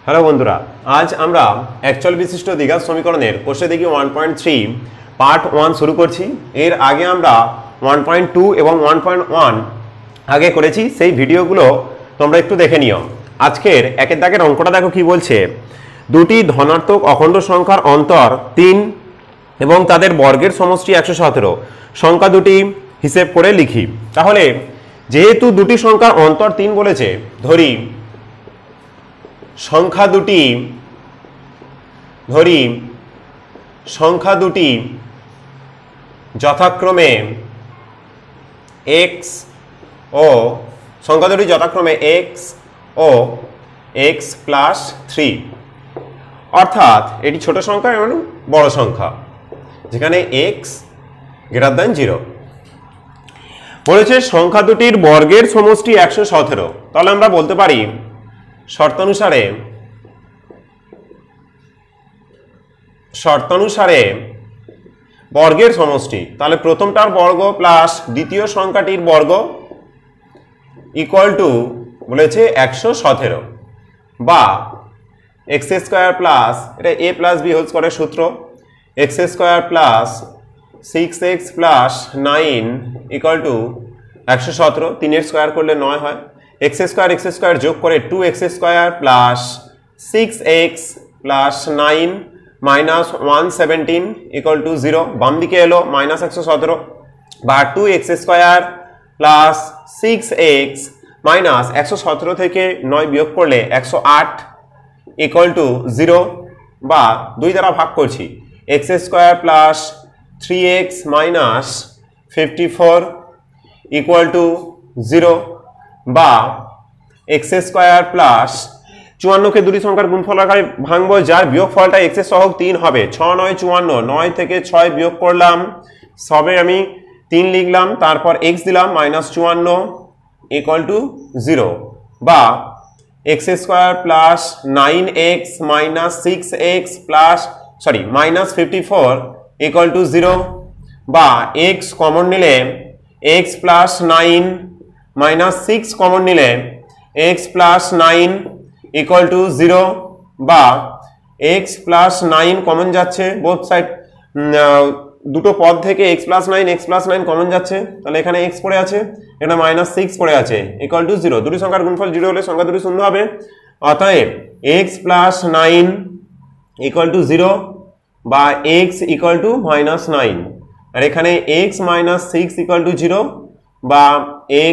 Hello বন্ধুরা, আজ আমরা একচল বিশিষ্ট দ্বিঘাত সমীকরণের কোষে দেখি 1.3 পার্ট 1 শুরু করছি। এর আগে আমরা 1.2 এবং 1.1 আগে করেছি, সেই ভিডিওগুলো তোমরা একটু দেখে নিও। আজকের একের দাগের অঙ্কটা দেখো কি বলছে। দুটি ধনাত্মক অখণ্ড সংখ্যার অন্তর 3 এবং তাদের বর্গের সমষ্টি 117 সংখ্যা দুটি হিসেব করে লিখি। তাহলে যেহেতু দুটি সংখ্যার অন্তর 3 বলেছে, ধরি সংখ্যা দুটি যথাক্রমে x ও x প্লাস 3, অর্থাৎ এটি ছোট সংখ্যা এবং বড় সংখ্যা, যেখানে x গ্রেটার 0 বলেছে। সংখ্যা দুটির বর্গের সমষ্টি 117। তাহলে আমরা বলতে পারি শর্তানুসারে বর্গের সমষ্টি, তাহলে প্রথমটার বর্গ প্লাস দ্বিতীয় সংখ্যাটির বর্গ ইকুয়াল টু বলেছে 117, বা এক্স স্কোয়ার প্লাস, এটা a প্লাস বি হোল স্কোয়ারের সূত্র, x square plus 6x plus 9 equal to 117। 3 square করলে 9 হয়। এক্স স্কোয়ার যোগ করে 2x square plus 6x plus 9 minus 117 equal to 0। বাম দিকে এলো মাইনাস 117, বা 2x square plus 6x minus 117 থেকে 9 বিয়োগ করলে 108 ইকুয়াল টু 0, বা 2 দ্বারা ভাগ করছি। X square plus 3x minus 54 equal to 0, বা এক্স স্কোয়ার প্লাস 54কে দুটি সংখ্যার গুণফল আকারে ভাঙবো, যার বিয়োগফলটা x এর সহগ 3 হবে। 6 9 54, 9 থেকে 6 বিয়োগ করলাম, সবে আমি 3 লিখলাম, তারপর x দিলাম মাইনাস 54 ইকুয়াল টু 0, বা x square plus 9x minus 6x plus minus 54 equal to 0, বা x কমন নিলে x প্লাস 9 মাইনাস 6 কমন নিলে x প্লাস 9 ইকুয়াল টু 0, বা x প্লাস 9 কমন যাচ্ছে বোথ সাইড, দুটো পদ থেকে x প্লাস 9 কমন যাচ্ছে, তাহলে এখানে x পড়ে আছে, এটা মাইনাস 6 পড়ে আছে, ইকুয়াল টু 0। দুটি সংখ্যার গুণফল 0 হলে সংখ্যা দুটি শূন্য হবে। অতএব x প্লাস 9 ইকুয়াল টু 0, বা x ইকুয়াল টু মাইনাস 9, আর এখানে x মাইনাস 6 ইকুয়াল টু 0, বা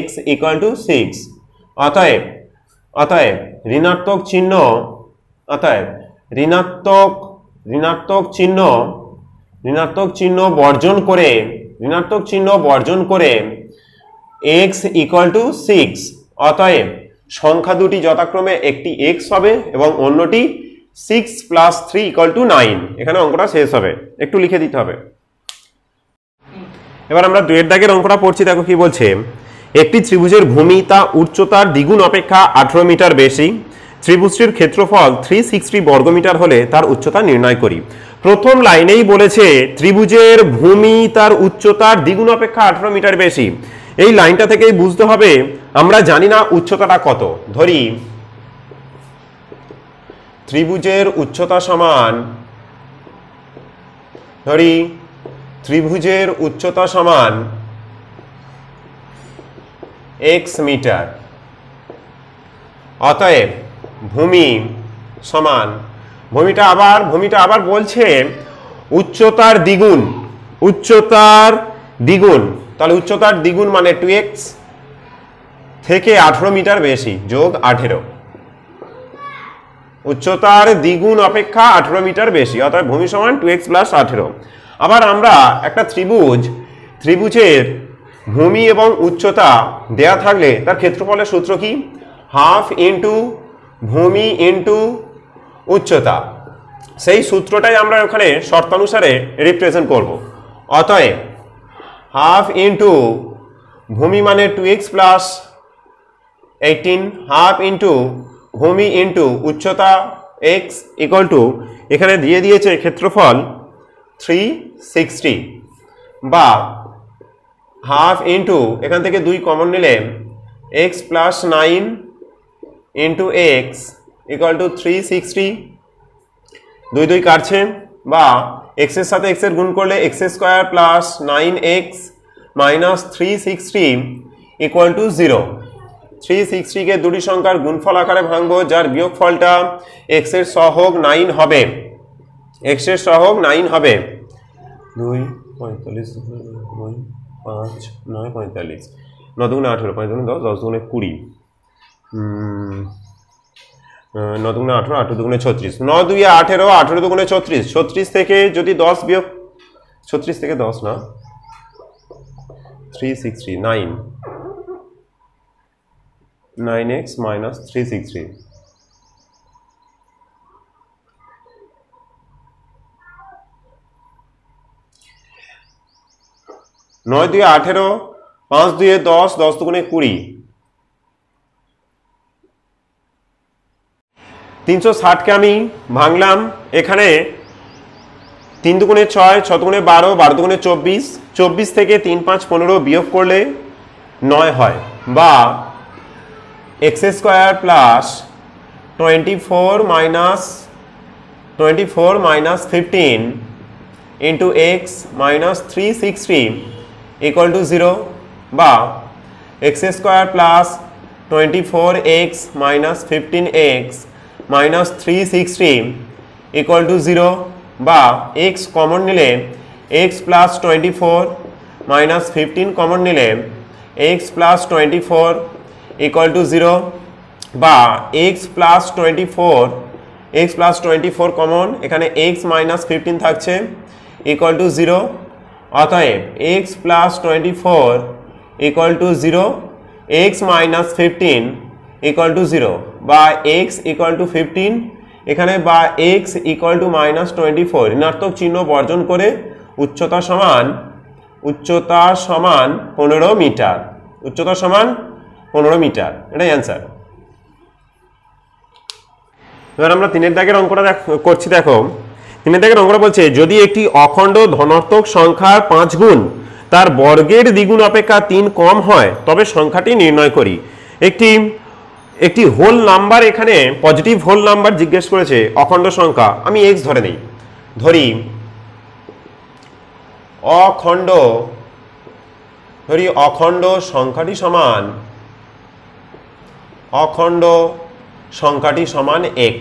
x ইকুয়াল টু 6। অতএব ঋণাত্মক চিহ্ন বর্জন করে x ইকুয়াল টু 6। অতএব সংখ্যা দুটি যথাক্রমে একটি x হবে এবং অন্যটি 6 প্লাস 3 ইকুয়াল টু 9। এখানে অঙ্কটা শেষ হবে, একটু লিখে দিতে হবে। এবার আমরা 2 এর দাগের অঙ্কটা পড়ছি, দেখো কি বলছে। একটি ত্রিভুজের ভূমি তা উচ্চতার দ্বিগুণ অপেক্ষা 18 মিটার বেশি। ত্রিভুজটির ক্ষেত্রফল 360 বর্গমিটার হলে তার উচ্চতা নির্ণয় করি। প্রথম লাইনেই বলেছে ত্রিভুজের ভূমি তার উচ্চতার দ্বিগুণ অপেক্ষা 18 মিটার বেশি। এই লাইনটা থেকেই বুঝতে হবে আমরা জানি না উচ্চতাটা কত। ধরি ত্রিভুজের উচ্চতা সমান x মিটার। অতএব ভূমি সমান, ভূমিটা আবার বলছে উচ্চতার দ্বিগুণ, তাহলে উচ্চতার দ্বিগুণ মানে 2x থেকে 18 মিটার বেশি যোগ 18, উচ্চতার দ্বিগুণ অপেক্ষা 18 মিটার বেশি, অর্থাৎ ভূমি সমান 2x প্লাস 18। আবার আমরা একটা ত্রিভুজের ভূমি এবং উচ্চতা দেয়া থাকলে তার ক্ষেত্রফলের সূত্র কি? হাফ ইন্টু ভূমি ইন্টু উচ্চতা। সেই সূত্রটাই আমরা ওখানে শর্তানুসারে রিপ্রেজেন্ট করব। অতএব হাফ ইন্টু ভূমি মানে 2x প্লাস 18, হাফ ইন্টু ভূমি ইন্টু উচ্চতা x ইকুয়াল টু, এখানে দিয়ে দিয়েছে ক্ষেত্রফল 360, বা হাফ ইন্টু এখান থেকে 2 কমন নিলে x plus 9 into x equal to 360, 2 2 কাটছে, বা x এর সাথে x এর গুণ করলে x square plus 9x minus 360 equal to 0। 360 কে দুটি সংখ্যার গুণফল আকারে ভাঙবো, যার বিয়োগফলটা x এর সহগ 9 হবে, x এর সহগ 9 হবে। 2 45 2 5 9 45, 9 দুগুণে 18, 5 দুগুণে 10, 10 দুগুণে 20, 9 দুগুণে 18, 18 দুগুণে 36, 9 2 18, 18 দুগুণে 36, 36 থেকে যদি 10 বিয়োগ, 36 থেকে 10 না, 360 9x মাইনাস 360, নয় 2 18, 5 2 10, 10 দুগুণে 20, 360 কে আমি ভাঙলাম, এখানে 3 দুগুণে 6, 6 দুগুণে 12, 12 দুগুণে 24, 24 থেকে 3 5 15 বিয়োগ করলে 9 হয়, বা x square plus 24 minus 15 into x minus 360 equal to 0, বা x square plus 24x minus 15x minus 360 equal to 0, বা x কমন নিলে x প্লাস 24 মাইনাস 15 কমন নিলে x প্লাস 24 ইকুয়াল টু 0, বা x প্লাস 24 কমন, এখানে x minus 15 থাকছে equal to 0, অতএব x plus 24 equal to 0, x minus 15 equal to 0, বা x equal to 15, এখানে বা x ইকুয়াল টু মাইনাস 24, ঋণাত্মক চিহ্ন বর্জন করে উচ্চতা সমান 15 মিটার, উচ্চতা সমান 15 মিটার, এটাই অ্যান্সার। এবার আমরা 3 দাগের অঙ্কটা করছি। দেখো 3 দাগের অঙ্কটা বলছে, যদি একটি অখণ্ড ধনাত্মক সংখ্যার 5 গুণ তার বর্গের দ্বিগুণ অপেক্ষা 3 কম হয় তবে সংখ্যাটি নির্ণয় করি। একটি হোল নাম্বার, এখানে পজিটিভ হোল নাম্বার জিজ্ঞেস করেছে, অখণ্ড সংখ্যা, আমি x ধরে নেই, ধরি অখণ্ড সংখ্যাটি সমান x।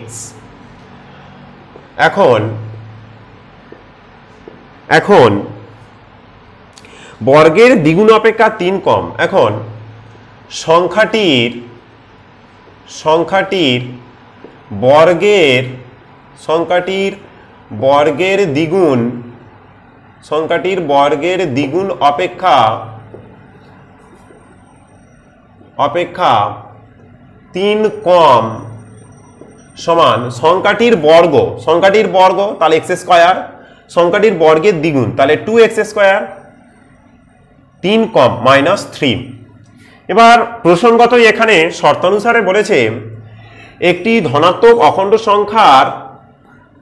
এখন বর্গের দ্বিগুণ অপেক্ষা 3 কম, এখন সংখ্যাটির বর্গের দ্বিগুণ অপেক্ষা 3 কম সমান সংখ্যাটির বর্গ তাহলে x স্কয়ার, সংখ্যাটির বর্গের দ্বিগুণ তাহলে 2x স্কয়ার, 3 কম মাইনাস 3। এবার প্রসঙ্গত এখানে শর্তানুসারে বলেছে একটি ধনাত্মক অখণ্ড সংখ্যার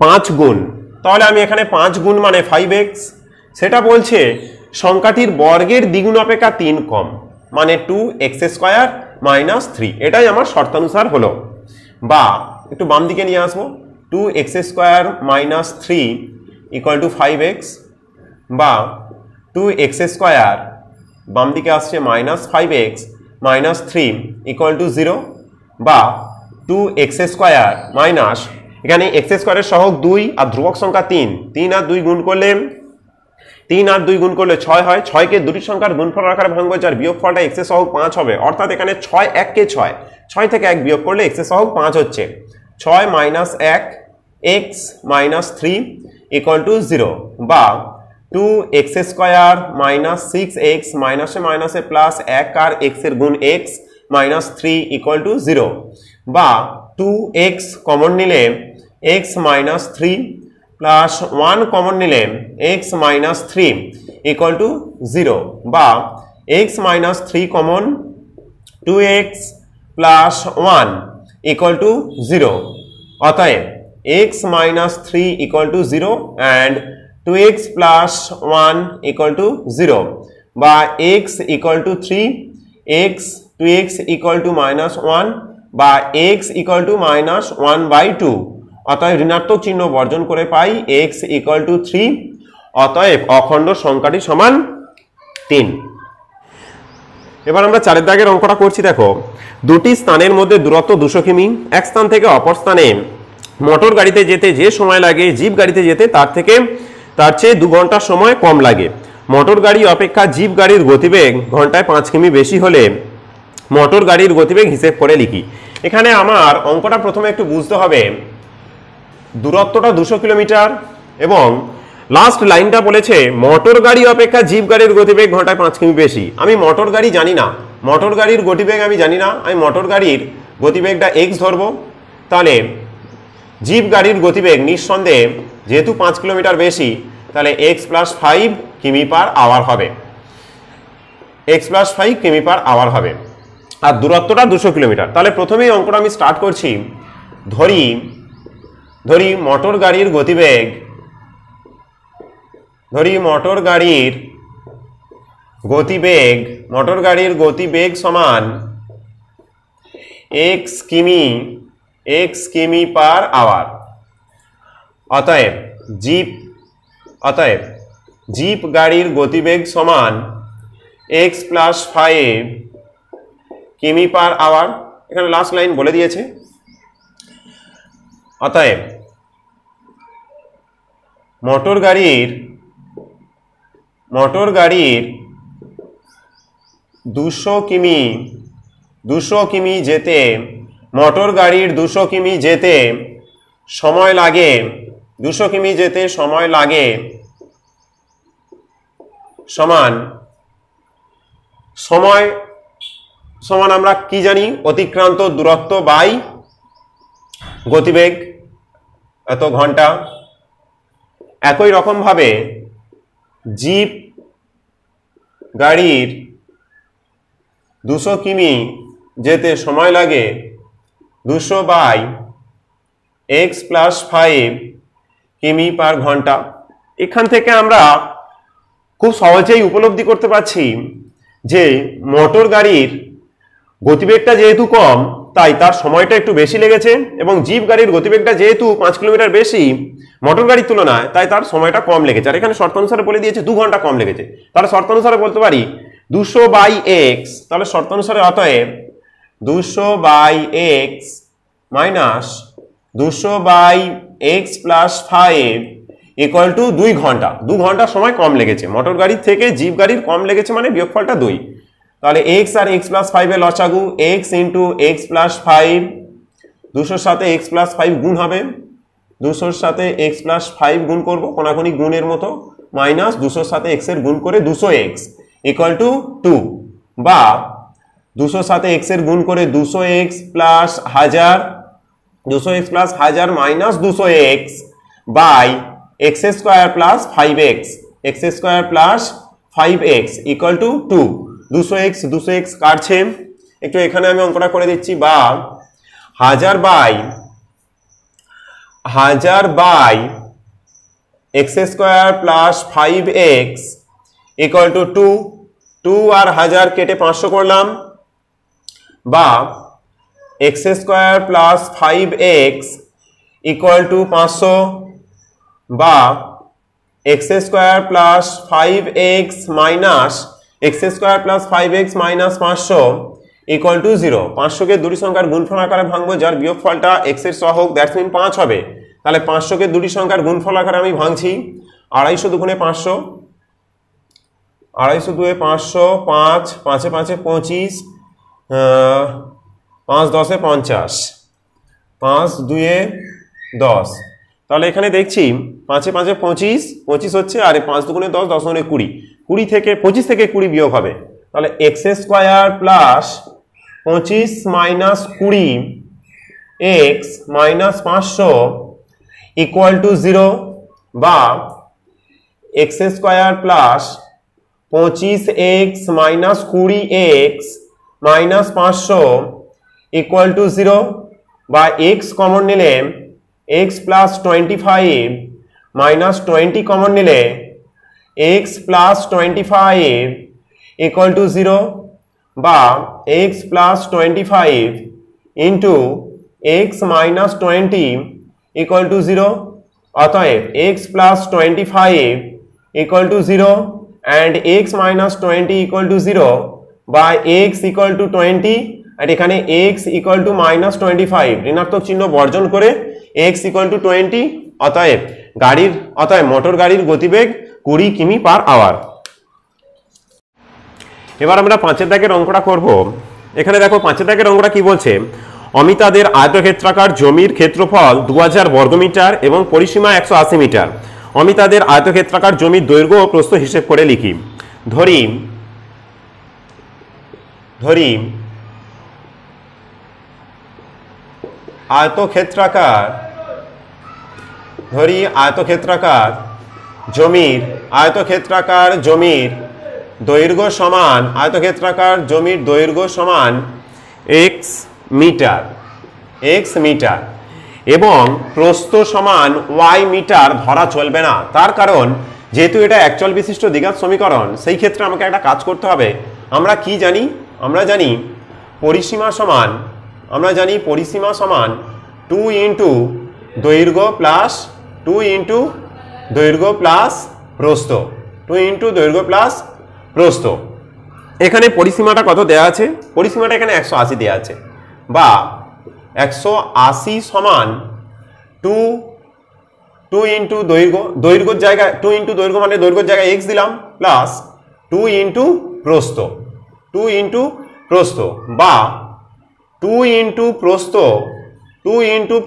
5 গুণ, তাহলে আমি এখানে 5 গুণ মানে 5x, সেটা বলছে সংখ্যাটির বর্গের দ্বিগুণ অপেক্ষা 3 কম মানে 2x স্কয়ার মাইনাস 3, এটাই আমার শর্তানুসার হলো। বা একটু বাম দিকে নিয়ে আসবো, 2x square minus 3 equal to 5x, বা 2x স্কয়ার বাম দিকে আসছে minus 5x minus 3 equal to 0, বা 2x স্কয়ার মাইনাস, এখানে x স্কয়ারের সহগ 2 আর ধ্রুবক সংখ্যা 3 আর 2 গুণ করলে 6 হয়, 6 কে দুটি সংখ্যার গুণফল আকারে ভাঙবো, যার বিয়োগফলটা x এর সহগ 5 হবে, অর্থাৎ এখানে 6 1 কে 6 থেকে 1 বিয়োগ করলে x এর সহগ 5 হচ্ছে, 6 minus 1 x minus 3 equal to 0, বা 2x স্কয়ার মাইনাস 6x মাইনাসে প্লাস 1 আর x এর গুণ x মাইনাস 3 ইকুয়াল টু 0, বা 2x কমন নিলে x মাইনাস 3 প্লাস 1 কমন নিলে x মাইনাস 3 ইকুয়াল টু 0, বা x minus 3 common 2x plus 1 equal to 0, অতএব x minus 3 equal to 0 and 2x plus 1 equal to 0, বা x equal to 3, 2x equal to minus 1 বা x equal to -1/2। অতএব ঋণাত্মক চিহ্ন বর্জন করে পাই x ইকুয়াল টু 3। অতএব অখণ্ড সংখ্যাটি সমান 3। এবার আমরা 4 দাগের অঙ্কটা করছি। দেখো, দুটি স্থানের মধ্যে দূরত্ব 200 কিমি। এক স্থান থেকে অপর স্থানে মোটর গাড়িতে যেতে যে সময় লাগে জিপ গাড়িতে যেতে তার চেয়ে 2 ঘন্টা সময় কম লাগে। মোটর গাড়ি অপেক্ষা জিপ গাড়ির গতিবেগ ঘন্টায় 5 কিমি বেশি হলে মোটর গাড়ির গতিবেগ হিসেব করে লিখি। এখানে আমার অঙ্কটা প্রথমে একটু বুঝতে হবে, দূরত্বটা 200 কিলোমিটার এবং লাস্ট লাইনটা বলেছে মোটর গাড়ি অপেক্ষা জিপ গাড়ির গতিবেগ ঘন্টায় 5 কিমি বেশি। আমি মোটর গাড়ি জানি না, মোটর গাড়ির গতিবেগ আমি জানি না, আমি মোটর গাড়ির গতিবেগটা x ধরবো। তাহলে জিপ গাড়ির গতিবেগ নিঃসন্দেহে যেহেতু 5 কিলোমিটার বেশি, তাহলে x + 5 কিমি পার আওয়ার হবে, x + 5 কিমি পার আওয়ার হবে। আর দূরত্বটা 200 কিলোমিটার। তাহলে প্রথমেই অঙ্কটা আমি স্টার্ট করছি। ধরি মোটর গাড়ির গতিবেগ সমান x কিমি পার আওয়ার। অতএব জিপ গাড়ির গতিবেগ সমান x + 5 কিমি পার আওয়ার। এখানে লাস্ট লাইন বলে দিয়েছে। অতএব মোটর গাড়ির 200 কিমি যেতে মোটর গাড়ির 200 কিমি যেতে সময় লাগে, 200 কিমি যেতে সময় লাগে সমান আমরা কি জানি, অতিক্রান্ত দূরত্ব বাই গতিবেগ এত ঘন্টা। একই রকম ভাবে জিপ গাড়ির 200 কিমি যেতে সময় লাগে 200/x + 5 কিমি পার ঘন্টা। এখান থেকে আমরা খুব সহজেই উপলব্ধি করতে পারছি যে মোটর গাড়ির গতিবেগটা যেহেতু কম তাই তার সময়টা একটু বেশি লেগেছে, এবং জিপ গাড়ির গতিবেগটা যেহেতু 5 কিলোমিটার বেশি মোটর গাড়ির তুলনায়, তাই তার সময়টা কম লেগেছে। আর এখানে শর্ত অনুসারে বলে দিয়েছে 2 ঘন্টা কম লেগেছে। তাহলে শর্ত অনুসারে বলতে পারি 200/x। তাহলে শর্ত অনুসারে অতএব 200/x - 200/x + 5 ইকুয়াল টু 2 ঘন্টা। 2 ঘন্টা সময় কম লেগেছে, মোটর গাড়ির থেকে জিপ গাড়ির কম লেগেছে, মানে বিয়োগফলটা 2। তাহলে x আর x + 5 এর লসাগু x × x + 5, 200 সাথে x + 5 গুণ হবে, 200 সাথে x + 5 গুণ করব কোনাকুনি গুণের মতো, মাইনাস 200 সাথে x এর গুণ করে 200x ইকুয়াল টু 2, বা 200 সাথে x এর গুণ করে 200x + 1000, 200x + 1000 minus 200x by x² + 5x, x² + 5x equal to 2। 200x কাটছে, একটু এখানে আমি অঙ্কটা করে দিচ্ছি, বা 1000 by x² + 5x equal to 2। 2 আর 1000 কেটে 500 করলাম, বা x² + 5x ইকুয়াল টু 500, বা x² + 5x minus x² + 5x minus 500 equal to 0। 500কে দুটি সংখ্যার গুণফল আকারে ভাঙবো, যার বিয়োগফলটা x এর সহগ, দ্যাটস মিন 5 হবে। তাহলে 500কে দুটি সংখ্যার গুণফল আকারে আমি ভাঙছি। 250 দুগুণে 500, 250 দুয়ে 500, 5 5 5 25, 5 10 50, 5 2 10। তাহলে এখানে দেখছি 5 5 25, 25 হচ্ছে, আর 5 দুগুণে 10, 10 দুগুণে 20, 20 থেকে 25 থেকে 20 বিয়োগ হবে। তাহলে x² + 25 minus 20x minus 500 equal to 0, বা x² + 25x minus 20x minus 500 equal to 0, বা x কমন নিলে x + 25 মাইনাস 20 কমন নিলে x + 25 ইকুয়াল টু 0, বা x + 25 into x minus 20 equal to 0, অতএব x plus 25 equal to 0 and x minus 20 equal to 0 বা x equal to 20 আর এখানে x equal to minus 25, ঋণাত্মক চিহ্ন বর্জন করে এক্স ইকুয়াল টু 20, অতএব মোটর গাড়ির গতিবেগ 20 কিমি পার আওয়ার। এবার আমরা 5 দাগের অঙ্কটা করব। এখানে দেখো 5 দাগের অঙ্কটা কি বলছে, অমিতাদের আয়তক্ষেত্রাকার জমির ক্ষেত্রফল 2000 বর্গমিটার এবং পরিসীমা 180 মিটার। অমিতাদের আয়তক্ষেত্রাকার জমির দৈর্ঘ্য ও প্রস্থ হিসেব করে লিখি। ধরি আয়তক্ষেত্রাকার জমির দৈর্ঘ্য সমান x মিটার এবং প্রস্থ সমান y মিটার ধরা চলবে না। তার কারণ যেহেতু এটা একচল বিশিষ্ট দ্বিঘাত সমীকরণ, সেই ক্ষেত্রে আমাকে একটা কাজ করতে হবে। আমরা কি জানি? আমরা জানি পরিসীমা সমান 2 ইন্টু দৈর্ঘ্য প্লাস প্রস্থ। এখানে পরিসীমাটা কত দেয়া আছে? পরিসীমাটা এখানে 180 দেয়া আছে, বা 180 সমান 2 ইন্টু দৈর্ঘ্যের জায়গায় 2 ইন্টু দৈর্ঘ্য মানে দৈর্ঘ্যের জায়গায় x দিলাম, প্লাস 2 ইন্টু প্রস্থ বা 2 ইন্টু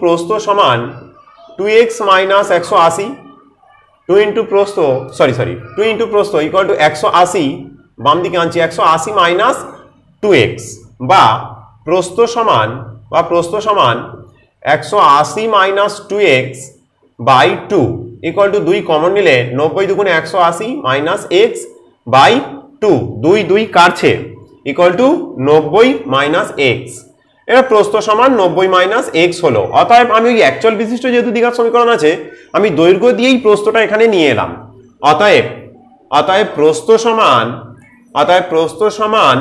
প্রস্থ সমান 2x মাইনাস 180, 2 ইন্টু প্রস্থ ইকুয়াল টু 180, বাম দিকে আনছি 180 মাইনাস 2x, বা প্রস্থ সমান 180 minus 2x by 2 equal to 2 common নিলে 90 দুগুণে 180 মাইনাস x বাই 2, 2 কাটছে ইকুয়াল টু 90 মাইনাস x। এটা প্রস্থ সমান 90 মাইনাস x হলো। অতএব আমি ওই একচল বিশিষ্ট যেহেতু দ্বিঘাত সমীকরণ আছে, আমি দৈর্ঘ্য দিয়েই প্রস্থটা এখানে নিয়ে এলাম। অতএব প্রস্থ সমান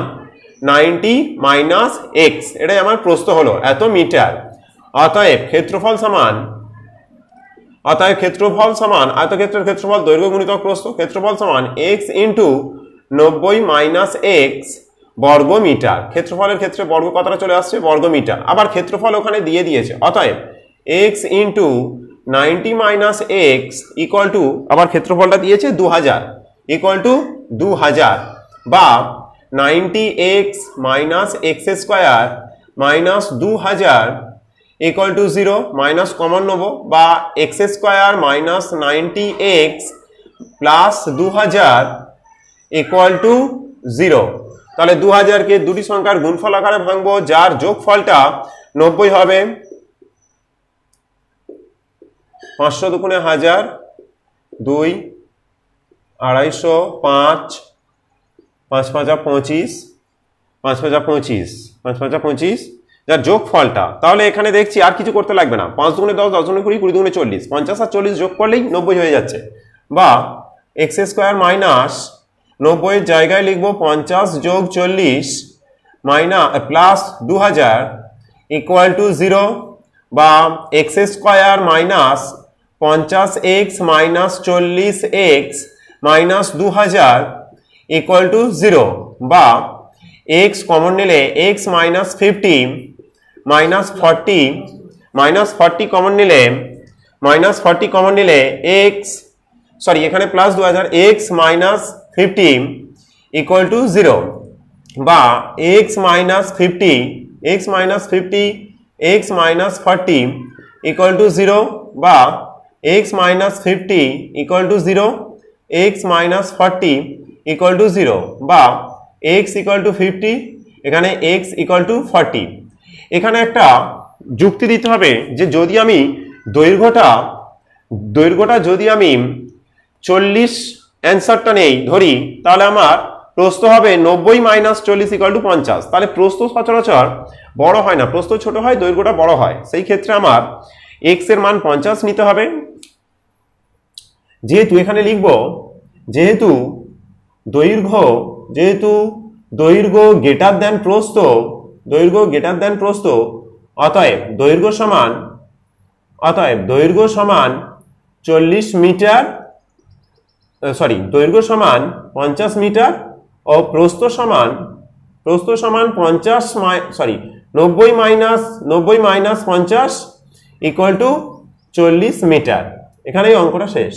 90 মাইনাস x, এটাই আমার প্রস্থ হলো এত মিটার। অতএব ক্ষেত্রফল সমান আয়তক্ষেত্রের ক্ষেত্রফল দৈর্ঘ্য গুণিতক প্রস্থ, ক্ষেত্রফল সমান x ইন্টু 90 মাইনাস x বর্গ মিটার। ক্ষেত্রফলের ক্ষেত্রে বর্গ কথাটা চলে আসছে বর্গ মিটার, আবার ক্ষেত্রফল ওখানে দিয়ে দিয়েছে। অতএব x into 90 minus x equal to, আবার ক্ষেত্রফলটা দিয়েছে 2000 ইকুয়াল টু 2000, বা 90x minus x square minus 2000 equal to 0, minus common নেব, বা x square minus 90x plus 2000 equal to 0। তাহলে 2000কে দুটি সংখ্যার গুণফল আকারে ভাঙবো, যার যোগফলটা 90 হবে। 500 দুগুণে 1000, 2, 250, 5, 5 5 25, 5 5 25, যার যোগফলটা। তাহলে এখানে দেখছি আর কিছু করতে লাগবে না, 5 দুগুণে 10, 10 দুগুণে 20, 20 দুগুণে 40, 50 আর 40 যোগ করলেই 90 হয়ে যাচ্ছে। বা x স্কোয়ার মাইনাস 90 এর জায়গায় লিখবো 50 যোগ 40 প্লাস 2000 ইকুয়াল টু 0, বা x square minus 50x minus 40x minus 2000 equal to 0, বা x কমন নিলে x মাইনাস 50 মাইনাস 40 কমন নিলে x, এখানে plus 2000, x minus 50 equal to 0, বা x মাইনাস 40 ইকুয়াল টু 0, বা x minus 50 equal to 0, x minus 40 equal to 0, বা x equal to 50, এখানে x equal to 40। এখানে একটা যুক্তি দিতে হবে যে যদি আমি দৈর্ঘ্যটা যদি আমি 40 অ্যান্সারটা নেই ধরি, তাহলে আমার প্রস্থ হবে 90 মাইনাস 40 ইকুয়াল টু 50। তাহলে প্রস্থ সচরাচর বড় হয় না, প্রস্থ ছোট হয়, দৈর্ঘ্যটা বড় হয়। সেই ক্ষেত্রে আমার x এর মান 50 নিতে হবে। যেহেতু এখানে লিখব যেহেতু দৈর্ঘ্য গ্রেটার দেন প্রস্থ অতএব দৈর্ঘ্য সমান 40 মিটার, দৈর্ঘ্য সমান 50 মিটার ও প্রস্থ সমান 90 মাইনাস 50 ইকুয়াল টু 40 মিটার। এখানেই অঙ্কটা শেষ।